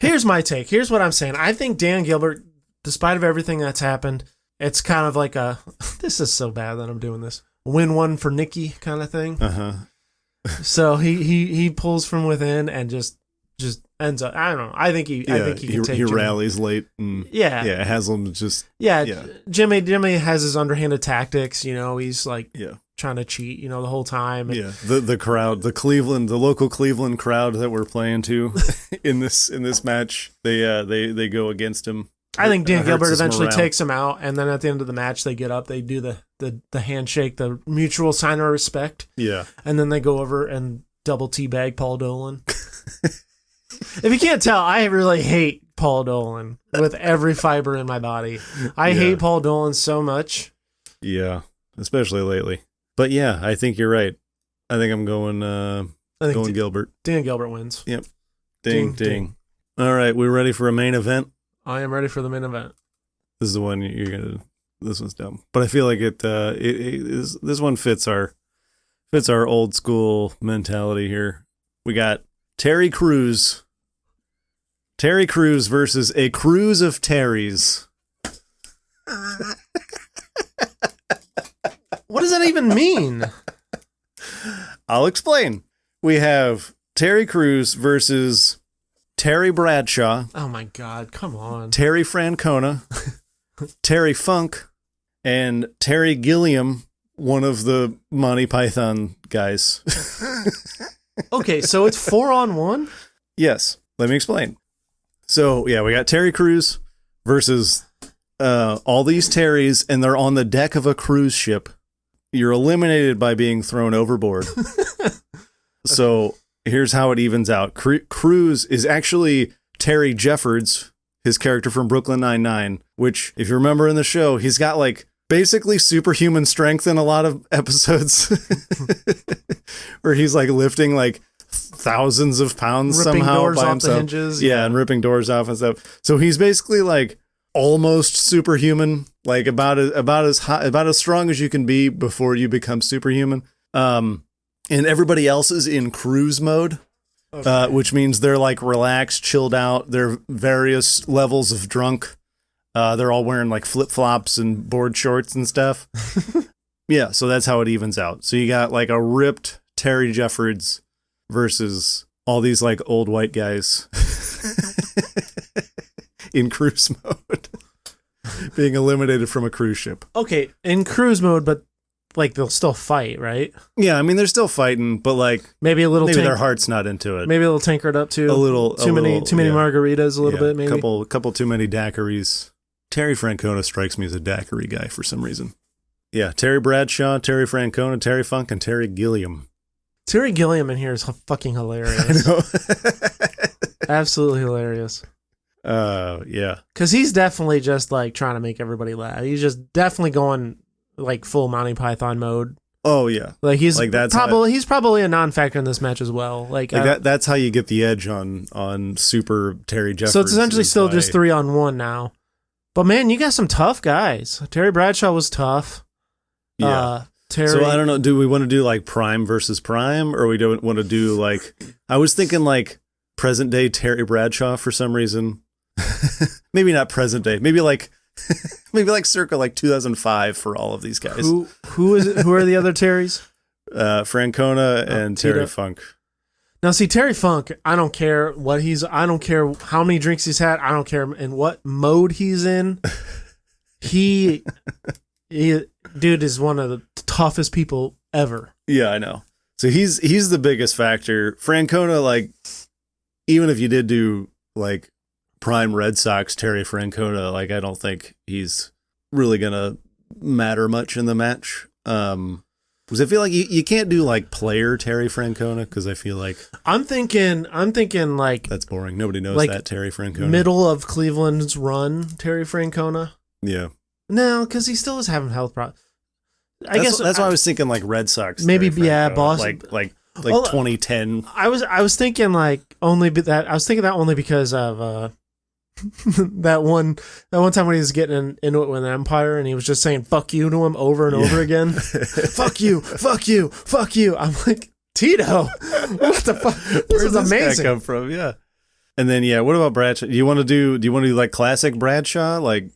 Here's my take. Here's what I'm saying. I think Dan Gilbert, despite of everything that's happened, it's kind of like this is so bad that I'm doing this. Win one for Nikki kind of thing. So he pulls from within and just ends up. I don't know. I think he can take Jimmy. He rallies late and Haslam just Jimmy has his underhanded tactics. He's like trying to cheat. The whole time. And, the crowd, the local Cleveland crowd that we're playing to in this match, they go against him. I think Dan Gilbert eventually takes him out, and then at the end of the match, they get up, they do the handshake, the mutual sign of respect. Yeah, and then they go over and double teabag Paul Dolan. If you can't tell, I really hate Paul Dolan with every fiber in my body. I hate Paul Dolan so much. Yeah, especially lately. But yeah, I think you're right. I think I'm going Gilbert. Dan Gilbert wins. Yep. Ding. All right, we ready for a main event? I am ready for the main event. This is the one this one's dumb. But I feel like this one fits our old school mentality here. We got Terry Crews versus a cruise of Terrys. What does that even mean? I'll explain. We have Terry Crews versus Terry Bradshaw. Oh my God, come on. Terry Francona, Terry Funk, and Terry Gilliam, one of the Monty Python guys. Okay, so it's 4-on-1? Yes, let me explain. So, yeah, we got Terry Crews versus all these Terrys, and they're on the deck of a cruise ship. you're eliminated by being thrown overboard. So here's how it evens out. Cruz is actually Terry Jeffords, his character from Brooklyn Nine-Nine, which, if you remember in the show, he's got like basically superhuman strength in a lot of episodes where he's like lifting like thousands of pounds ripping somehow doors by off himself. the hinges. Yeah, and ripping doors off and stuff. So he's basically like almost superhuman, like about as strong as you can be before you become superhuman. And everybody else is in cruise mode, okay. Which means they're like relaxed, chilled out. They're various levels of drunk. They're all wearing like flip-flops and board shorts and stuff. Yeah, so that's how it evens out. So you got like a ripped Terry Jeffords versus all these like old white guys in cruise mode being eliminated from a cruise ship. Okay, in cruise mode, but like they'll still fight, right? Yeah, I mean they're still fighting, but like maybe their heart's not into it. Maybe a little tankered up too. Too many margaritas, a little bit, maybe. Couple too many daiquiris. Terry Francona strikes me as a daiquiri guy for some reason. Yeah, Terry Bradshaw, Terry Francona, Terry Funk, and Terry Gilliam. Terry Gilliam in here is fucking hilarious. I know. Absolutely hilarious. Yeah. Because he's definitely just like trying to make everybody laugh. He's just definitely going like full Monty Python mode. Oh yeah. Like he's probably a non-factor in this match as well. Like that's how you get the edge on Super Terry Jeffords. So it's essentially still just 3-on-1 now. But man, you got some tough guys. Terry Bradshaw was tough. Yeah. So I don't know. Do we want to do like Prime versus Prime, or we don't want to do like? I was thinking like present day Terry Bradshaw for some reason. Maybe not present day. Maybe like circa like 2005 for all of these guys. Who is it? Who are the other Terrys? Francona and Terry Funk. Now see, Terry Funk, I don't care I don't care how many drinks he's had. I don't care in what mode he's in. He dude is one of the toughest people ever. Yeah, I know. So he's the biggest factor. Francona, like, even if you did do like Prime Red Sox Terry Francona, like I don't think he's really gonna matter much in the match. Because I feel like you can't do like player Terry Francona, because I feel like I'm thinking like that's boring. Nobody knows like that Terry Francona. Middle of Cleveland's run Terry Francona. Yeah. No, because he still is having health problems. I guess that's why I was thinking like Red Sox. Maybe Boston, like 2010. I was thinking like only that. I was thinking that only because of that one time when he was getting into it with Empire and he was just saying "fuck you" to him over and over again. Fuck you, fuck you, fuck you. I'm like, Tito, what the fuck? This is amazing. This guy come from? Yeah. And then what about Bradshaw? Do you want to do like classic Bradshaw, like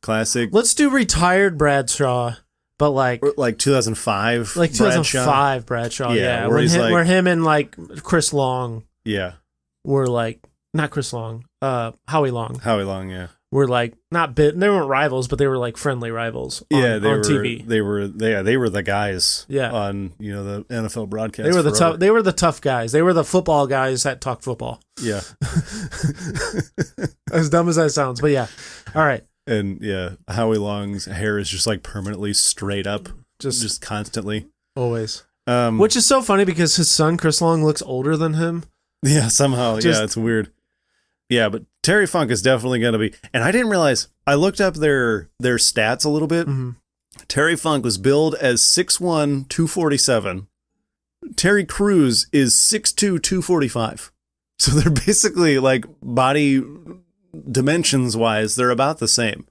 classic? Let's do retired Bradshaw. But like 2005, like 2005 Bradshaw, yeah. Where him and like Chris Long, were like not Chris Long, Howie Long, yeah. Were like not they weren't rivals, but they were like friendly rivals. On TV. They were the guys. On the NFL broadcast. They were the tough guys. They were the football guys that talk football. Yeah. As dumb as that sounds, but yeah. All right. And Howie Long's hair is just like permanently straight up, just constantly, always. Which is so funny because his son Chris Long looks older than him. Yeah, somehow. It's weird. Yeah, but Terry Funk is definitely going to be. And I didn't realize. I looked up their stats a little bit. Mm-hmm. Terry Funk was billed as 6'1", 247. Terry Crews is 6'2", 245. So they're basically like body dimensions wise, they're about the same.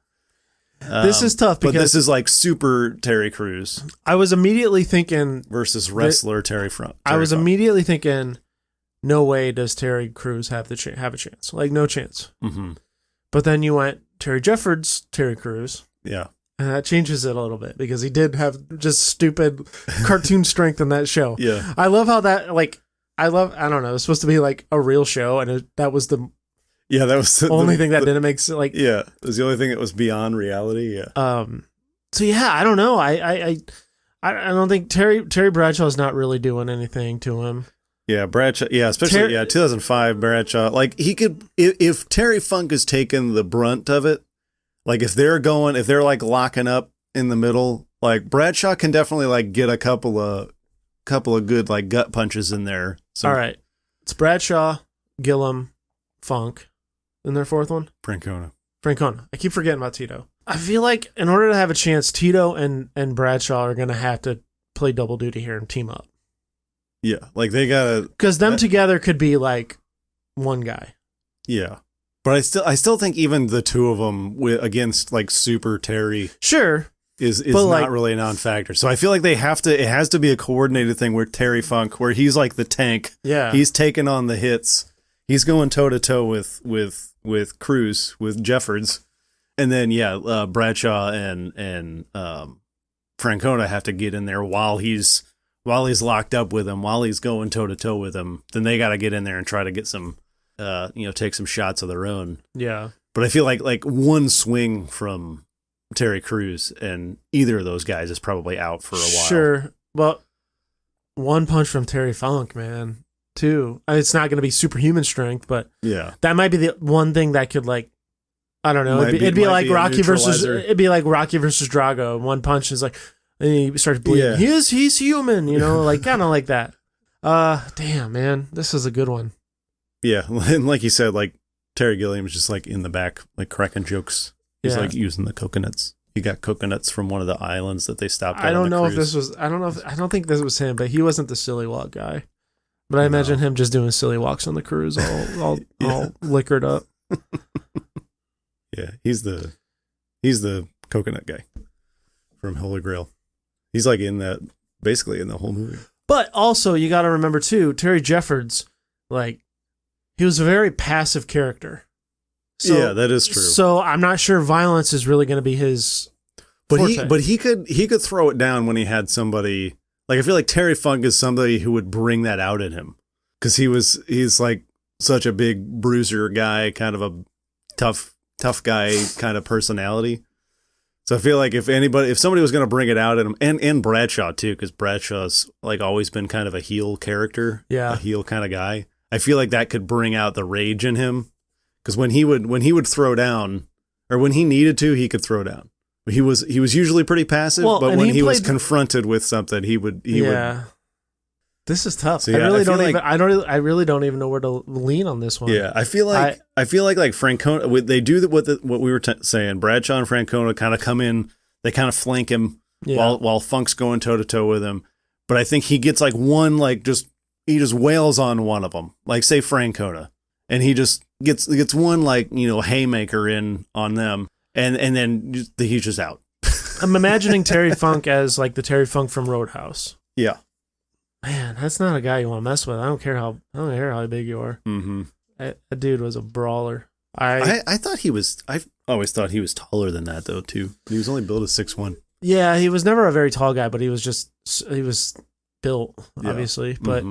This is tough because but this is like super Terry Crews. I was immediately thinking versus wrestler Terry Funk. I was immediately thinking, no way does Terry Crews have a chance. Like no chance. Mm-hmm. But then you went Terry Jeffords, Terry Crews. Yeah. And that changes it a little bit because he did have just stupid cartoon strength in that show. Yeah. I love how that I don't know. It's supposed to be like a real show, and that was the that was the only thing that didn't make sense. Like, it was the only thing that was beyond reality. Yeah. So I don't know. I don't think Terry Bradshaw's not really doing anything to him. Yeah, Bradshaw. Yeah, especially 2005 Bradshaw. Like he could, if Terry Funk has taken the brunt of it, like if they're like locking up in the middle. Like Bradshaw can definitely like get a couple of good like gut punches in there. So, all right, it's Bradshaw, Gillum, Funk, and their fourth one, Francona. I keep forgetting about Tito. I feel like in order to have a chance, Tito and Bradshaw are gonna have to play double duty here and team up. Yeah, like they gotta, because them together could be like one guy. Yeah, but I still think even the two of them against like Super Terry, sure, is not like, really a non-factor. So I feel like it has to be a coordinated thing where Terry Funk, where he's like the tank. Yeah, he's taking on the hits. He's going toe to toe with Cruz, with Jeffords, and then Bradshaw and Francona have to get in there while he's locked up with him, while he's going toe to toe with him. Then they got to get in there and try to get some, take some shots of their own. Yeah, but I feel like one swing from Terry Crews and either of those guys is probably out for a while. Sure, but one punch from Terry Funk, man. Too. It's not going to be superhuman strength, but yeah, that might be the one thing that could like, I don't know. It'd be like Rocky versus Drago. One punch is like, and he starts bleeding. Yeah. He's human, like kind of like that. Damn, man, this is a good one. Yeah, and like you said, like Terry Gilliam is just like in the back, like cracking jokes. He's like using the coconuts. He got coconuts from one of the islands that they stopped at. I don't know if this was. I don't think this was him, but he wasn't the silly walk guy. But I imagine him just doing silly walks on the cruise, all liquored up. Yeah, he's the coconut guy from Holy Grail. He's like basically in the whole movie. But also, you got to remember too, Terry Jeffords, like he was a very passive character. So, yeah, that is true. So I'm not sure violence is really going to be his. But he could throw it down when he had somebody. Like, I feel like Terry Funk is somebody who would bring that out in him, because he's like such a big bruiser guy, kind of a tough guy kind of personality. So I feel like if somebody was going to bring it out in him, and Bradshaw too, because Bradshaw's like always been kind of a heel character, a heel kind of guy. I feel like that could bring out the rage in him, because when he would throw down, or when he needed to, he could throw down. He was usually pretty passive, but when he was confronted with something, he would. This is tough. So, I really don't even know where to lean on this one. Yeah, I feel like Francona. They do what we were saying. Bradshaw and Francona kind of come in. They kind of flank him while Funk's going toe to toe with him. But I think he gets like one, like he just wails on one of them, like say Francona, and he just gets one like haymaker in on them. And then he's just out. I'm imagining Terry Funk as like the Terry Funk from Roadhouse. Yeah, man, that's not a guy you want to mess with. I don't care how big you are. Mm-hmm. That dude was a brawler. I thought he was. I always thought he was taller than that though too. He was only built as 6'1". Yeah, he was never a very tall guy, but he was built obviously. But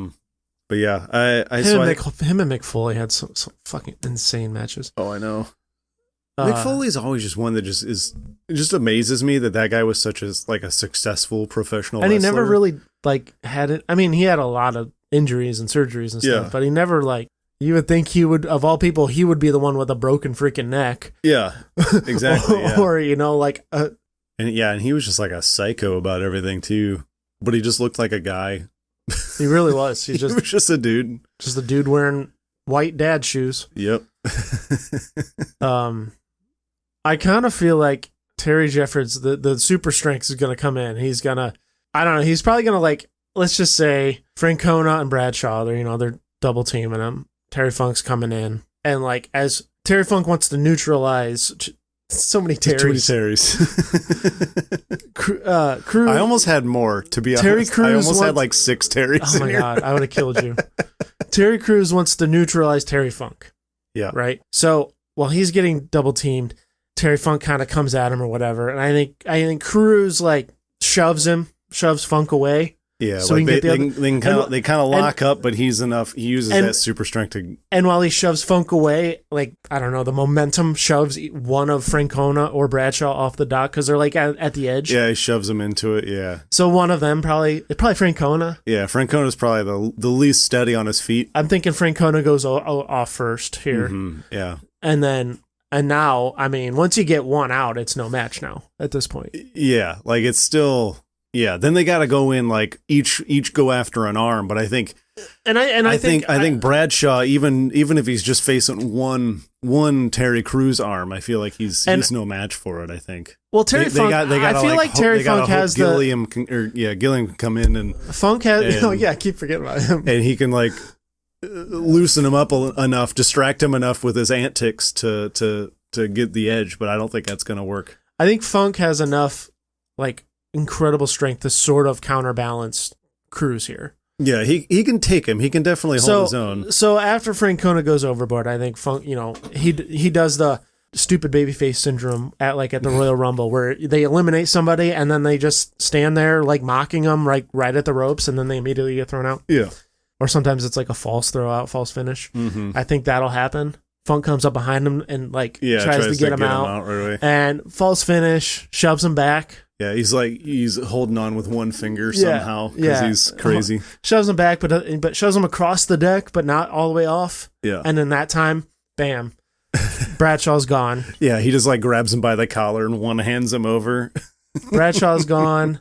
yeah, him and Mick Foley had some fucking insane matches. Oh, I know. Mick Foley's always just one that it just amazes me that guy was such a successful professional wrestler. And he never really had it. I mean, he had a lot of injuries and surgeries and stuff, but he never you would think he would, of all people, he would be the one with a broken freaking neck. Yeah, exactly. Or and he was just like a psycho about everything too. But he just looked like a guy. He really was. He was just a dude. Just a dude wearing white dad shoes. Yep. I kind of feel like Terry Jeffords, the super strength is going to come in. He's going to, I don't know, he's probably going to let's just say Francona and Bradshaw, they're double teaming him. Terry Funk's coming in. And as Terry Funk wants to neutralize so many Terrys. Too many Terrys. Cruz, I almost had more, to be Terry honest. Crews I almost had 6 Terrys. Oh my God, I would have killed you. Terry Crews wants to neutralize Terry Funk. Yeah. Right? So while he's getting double teamed, Terry Funk kind of comes at him or whatever, and I think Cruz shoves Funk away. Yeah, so they kind of lock up, but he uses that super strength to. And while he shoves Funk away, I don't know, the momentum shoves one of Francona or Bradshaw off the dock because they're at the edge. Yeah, he shoves them into it. Yeah. So one of them probably Francona. Yeah, Francona's probably the least steady on his feet. I'm thinking Francona goes off first here. Mm-hmm, yeah. And then And now, I mean, once you get one out, it's no match now at this point. Yeah, like it's still, yeah. Then they got to go in like each go after an arm. But I think, I think Bradshaw, even if he's just facing one Terry Crews arm, I feel like he's no match for it. I think. Well, Terry Funk, I feel like Terry Funk has Gilliam can come in and Funk has. I keep forgetting about him. And he can like loosen him up enough, distract him enough with his antics to get the edge. But I don't think that's going to work. I think Funk has enough like incredible strength to sort of counterbalance Crews here. Yeah, he can take him. He can definitely hold his own. So after Francona goes overboard, I think Funk, he does the stupid babyface syndrome at the Royal Rumble where they eliminate somebody and then they just stand there like mocking them right at the ropes and then they immediately get thrown out. Yeah. Or sometimes it's like a false throw out, false finish. Mm-hmm. I think that'll happen. Funk comes up behind him and tries to get him out right away. And false finish, shoves him back. Yeah, he's holding on with one finger somehow because he's crazy. Shoves him back, but shoves him across the deck, but not all the way off. Yeah. And then that time, bam, Bradshaw's gone. Yeah, he just like grabs him by the collar and one hands him over. Bradshaw's gone,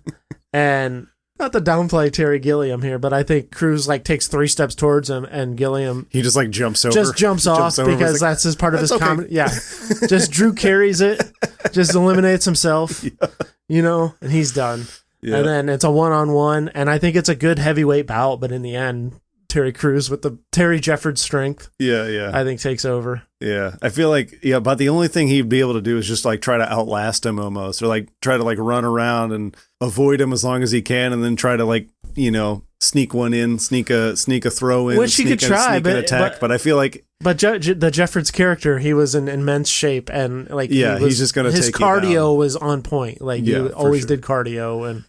and not to downplay Terry Gilliam here, but I think Crews takes 3 steps towards him, and Gilliam he just jumps over, jumps off because that's his part of his comedy. Yeah, just Drew carries it, just eliminates himself. Yeah. And he's done. Yeah. And then it's a 1-on-1, and I think it's a good heavyweight bout, but in the end, Terry Crews with the Terry Jeffords strength. Yeah. I think takes over. Yeah. I feel but the only thing he'd be able to do is just try to outlast him almost, or try to run around and avoid him as long as he can, and then try to sneak one in, sneak a throw in, which he could try, but attack. But I feel like. But the Jeffords character, he was in immense shape, and he's just gonna his take cardio was on point. He always did cardio, and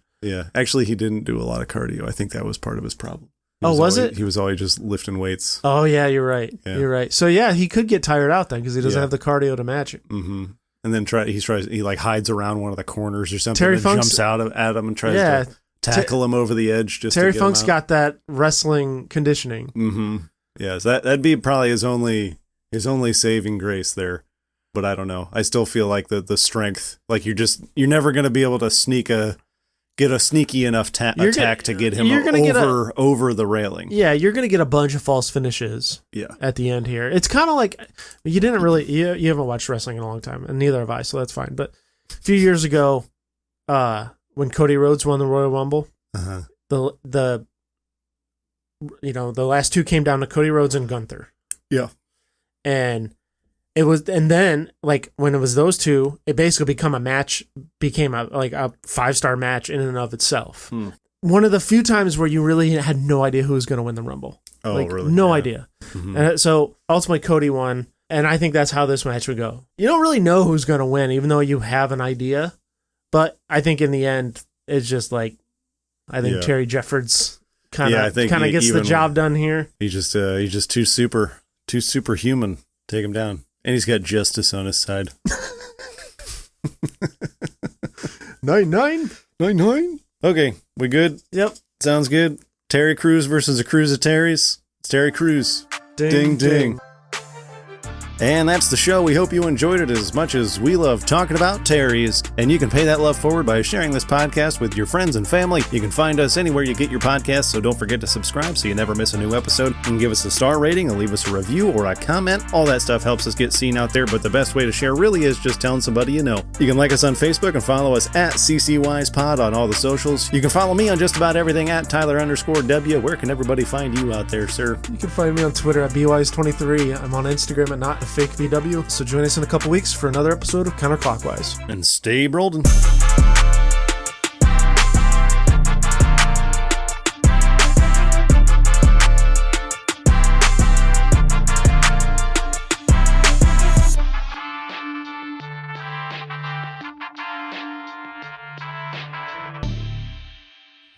actually he didn't do a lot of cardio. I think that was part of his problem. Was it? He was always just lifting weights. Oh yeah, you're right. Yeah. You're right. So he could get tired out then because he doesn't have the cardio to match it. Mm-hmm. And then he hides around one of the corners or something. Terry Funk's, jumps out at him and tries to tackle him over the edge. Terry Funk's got that wrestling conditioning. Mm-hmm. Yeah, so that'd be probably his only saving grace there. But I don't know. I still feel like the strength, you're never going to be able to get a sneaky enough attack to get him over the railing. Yeah, you're going to get a bunch of false finishes. Yeah. At the end here, it's kind of like you didn't really you haven't watched wrestling in a long time, and neither have I, so that's fine. But a few years ago, when Cody Rhodes won the Royal Rumble, the last 2 came down to Cody Rhodes and Gunther. Yeah. And then when it was those 2, it basically became a 5-star match in and of itself. One of the few times where you really had no idea who was going to win the Rumble. Oh, really? No idea. Mm-hmm. And so ultimately Cody won, and I think that's how this match would go. You don't really know who's going to win, even though you have an idea. But I think in the end, it's just Terry Jeffords kind of gets the job done here. He's just too superhuman. Take him down. And he's got justice on his side. 9-9. Okay, we good? Yep. Sounds good. Terry Crews versus a Crews of Terrys. It's Terry Crews. Ding, ding. And that's the show. We hope you enjoyed it as much as we love talking about Terry's. And you can pay that love forward by sharing this podcast with your friends and family. You can find us anywhere you get your podcasts, so don't forget to subscribe so you never miss a new episode. You can give us a star rating and leave us a review or a comment. All that stuff helps us get seen out there, but the best way to share really is just telling somebody you know. You can like us on Facebook and follow us at CCWisePod on all the socials. You can follow me on just about everything at Tyler_W. Where can everybody find you out there, sir? You can find me on Twitter at BWise23. I'm on Instagram at NotAFakeBW. So join us in a couple weeks for another episode of Counterclockwise. And stay Brolden.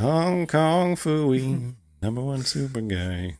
Hong Kong Phooey, #1 super guy.